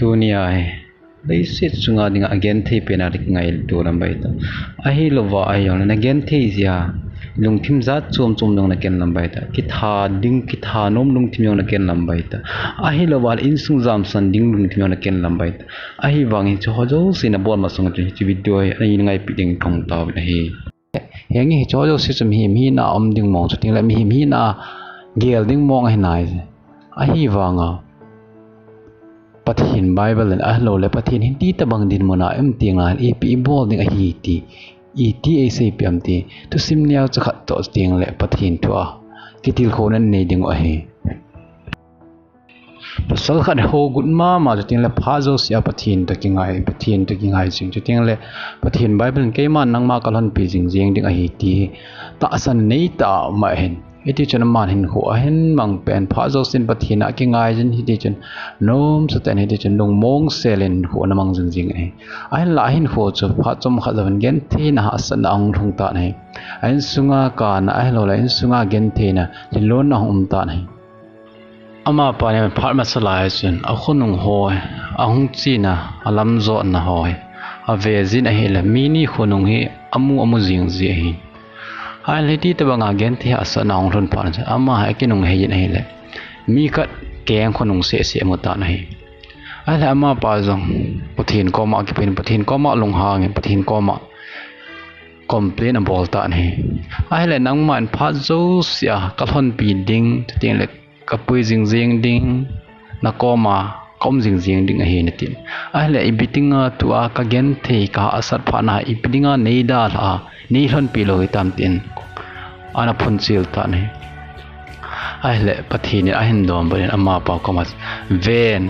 dunia lấy xét xuống ngã đi ngã Genthei penarik ngay tu làm bài ta ahi lova ayong na Genthei zia lung thim zat chom chom dong na ken làm bài ta ki tha nom lung thim yong na ken làm bài ta ahi lova in sung jam san ding lung thim yong na ken làm bài ta ahi wangi cho hojo sin a bol ma sung chi video ai ngai pi ding thong ta na hi yang hi cho jo si chum hi na om ding mong chuting la mi hi na gel ding mong ai nai ahi wanga pathin Bible and ahlo le pathin hindi tabang din mo na em tingan ipi bol ding ahiti iti ai sei piam ti to sim niaw chakhat to ting le pathin to a kitil khonan nei ding ahi pasal khat ho gut ma ting le pha zo sia pathin to kingai jing ting le pathin Bible ke man nang ma kalon pi jing ding ahiti ta san nei ta ma hen iti chana man hin ho hen mang pen pha zo sin pathina ki ngai jin hiti chan nom satan hiti chan lung mong selen ho na mang jing ai la hin ho chu pha chom kha jawan Genthei na hasan ang thung ta nei ai sunga ka na ai lo la in sunga Genthei na lon na ta nei ama pa ne phar ma sala chen a khonung ho a hung chi na alam zo na ho a ve jin a hela mini khonung hi amu jing ji hi hai leti te banga Genthei asa naung thon pan ama ha kinung he yin hele mi khat keng khonung se mo ta nahi ai ama pa jong pathin ko ma ki pen pathin ko ma lung ha nge pathin ko ma complain about ta nahi ai le nang man pha zo sia kalhon pi ding ting le kapui jing ding na ko ma kom jing ding a he na tin ai le ibitinga tua ka Genthei ka asat pha na ibidinga nei da la ni hon pi lo tam tin ana phun chil ta ne ai le pathin a hin dom ben ama pa ko mas ven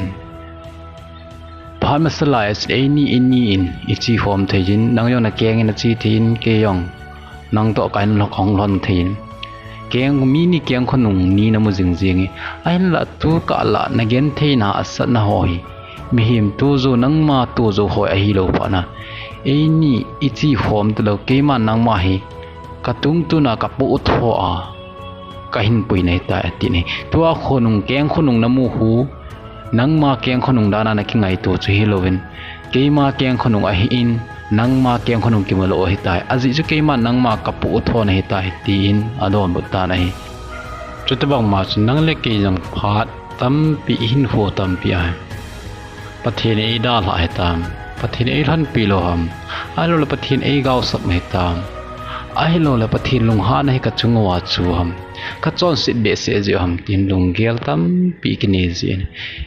phan masala es ani in ichi form thejin nang yo na keng na chi thin ke yong nang to kain lok ong lon thin keng mi ni keng khonung ni na mu jing ai la tu ka la na Genthei na asat na hoi mi him tu zo nang ma tu zo hoi a hi lo pa na ani ichi form to lo ke ma nang ma hi katung tu na kapu tho a kahin pui nei ta ti ni tua khonung keng khonung na mu hu nang ma keng khonung dana na ki ngai to chu hi lovin ke ma keng khonung a hi in nang ma keng khonung ki malo hi tai aji chu ke ma nang ma kapu tho na hi ta hi tin adon bu ta na hi chu te bang ma chu nang le ke jang phat tam pi hin ho tam pi ai pathin ei da la ai tam pathin ei than pi lo ham alo le pathin ei gau sak mai tam ai lo le pathin lung ha na ka chungwa chu ham ka chon sit be se je ham tin lunggel tam pi kini ji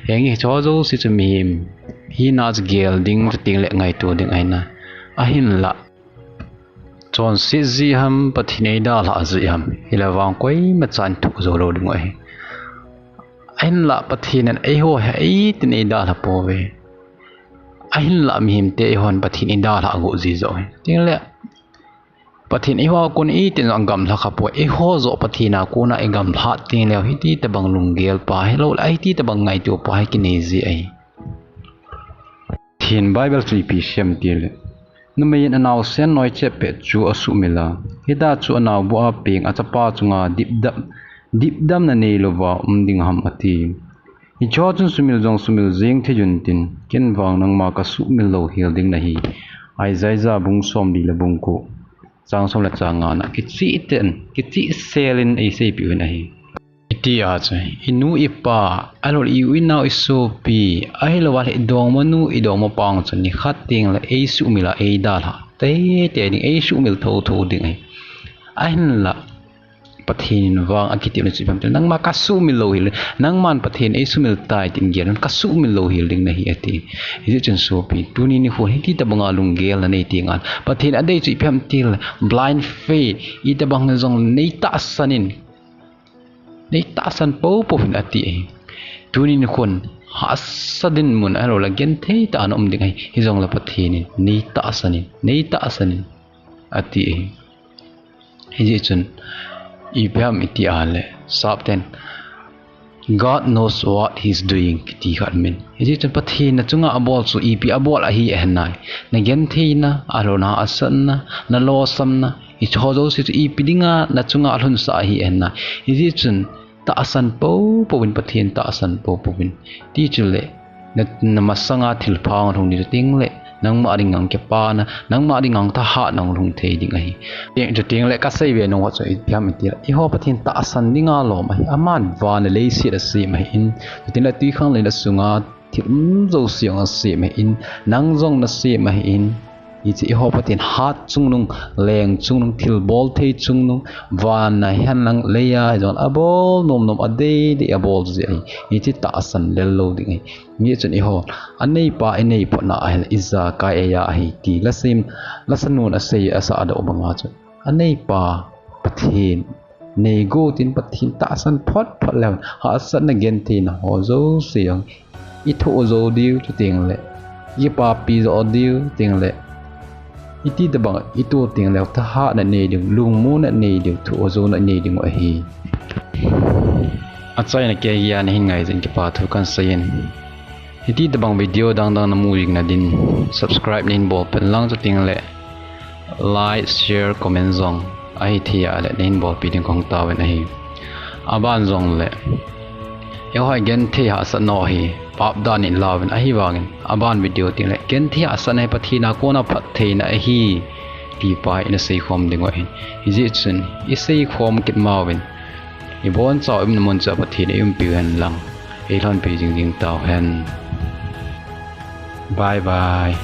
hengi cho zo si chumi hi na gel ding ting le ngai tu ding aina a hin la chon si ji ham pathin ei da la ji ham hilawang koi ma chan tu zo lo ding ai ain la pathin an ei ho ai tin ei da la po ve ain la mi him te hon pathin ei da la go ji zo ting le pathin i ho kun i tin angam la khapo i ho zo pathina kuna engam pha tin le hi ti te bang lunggel pa hello ai ti te bang ngai tu pa hi kini ji ai thin Bible 3 pi sem ti le numein anaw sen noi che pe chu asu mila hida chu anaw bu a ping achapa chunga dip dam na nei lova ding ham ati hi chojun sumil jing the jun tin ken wang nang ma ka su mil lo hil ding na hi ai zai za bung som di le bung ko chang som la changa na ki chi selin ai sei pi na hi iti a che inu ipa alol i winau isu pi ai lo wal idong manu idong mo pang chen ni khating la ei su mila ei da la te ding ei su mil tho ding ai la pathin wang akiti na chi pam nang ma ka su mil lo hil nang man pathin ei su mil tai tin gen ka su mil lo hil ding na hi ati hi chen so pi tuni ni ho hi ti ta banga lunggel na nei tingan pathin adei chi pham til blind faith i ta bang jong nei ta san po fin ati tuni ni khon hasadin mun alo la Genthei ta an ding ai hi jong la pathin nei ta sanin ati hi chen Ibrahim iti ale sabten God knows what he's doing ti khat min hi chen pathin na chunga abol chu ipi abol a hi ehnai na Genthei na alona asan na lo sam na i chozo si ipi dinga na chunga alhun sa hi ehna hi chen ta asan po win pathin ta asan po win ti chule masanga thil phang thong ni ting le nang ma ding ang ke pa na nang ma ding ang ta ha nang lung thei ding ai ting le ka sei ve no cho i piam ti I ho pathin ta san dinga lo mai aman van le si da si mai in tin la ti khang le la sunga thim zo siang a si mai in nang zong na si mai in I ho patin hat chung nung leng chung nung thil bol thei chung nung van na han lang leya jon abol nom ade de abol zi ai chi ta san le lo ding ai ni chen I ho anei pa anei po na ai iza ka ya ai ti la sim la sanun a sei asa ada obanga chu anei pa pathin nei go tin pathin ta san phot le ha san na Genthei na ho zo siang I tho zo diu chu ting le I pa pi zo diu ting le iti da bang ito ting lek ta ha na nei ding lung mu na nei ding thu zo na nei ding a hi achai na ke ya na hin ngai jin ki pa thu kan sayin iti da bang video dang na mu ring na din subscribe nin bol pen lang cho ting le like share comment zong ai thia le nin bol pi ding kong ta wen a hi aban zong le yo hai Genthei ha sa no hi pap dan in lawin a hi wangin aban video ting le Genthei ha sa nei pathina kona phat theina a hi ti pa in a sei khom ding wa hin I ji chun I sei khom kit mawin I bon chaw im mon cha pathina im pi han lang e thon pe jing taw hen bye bye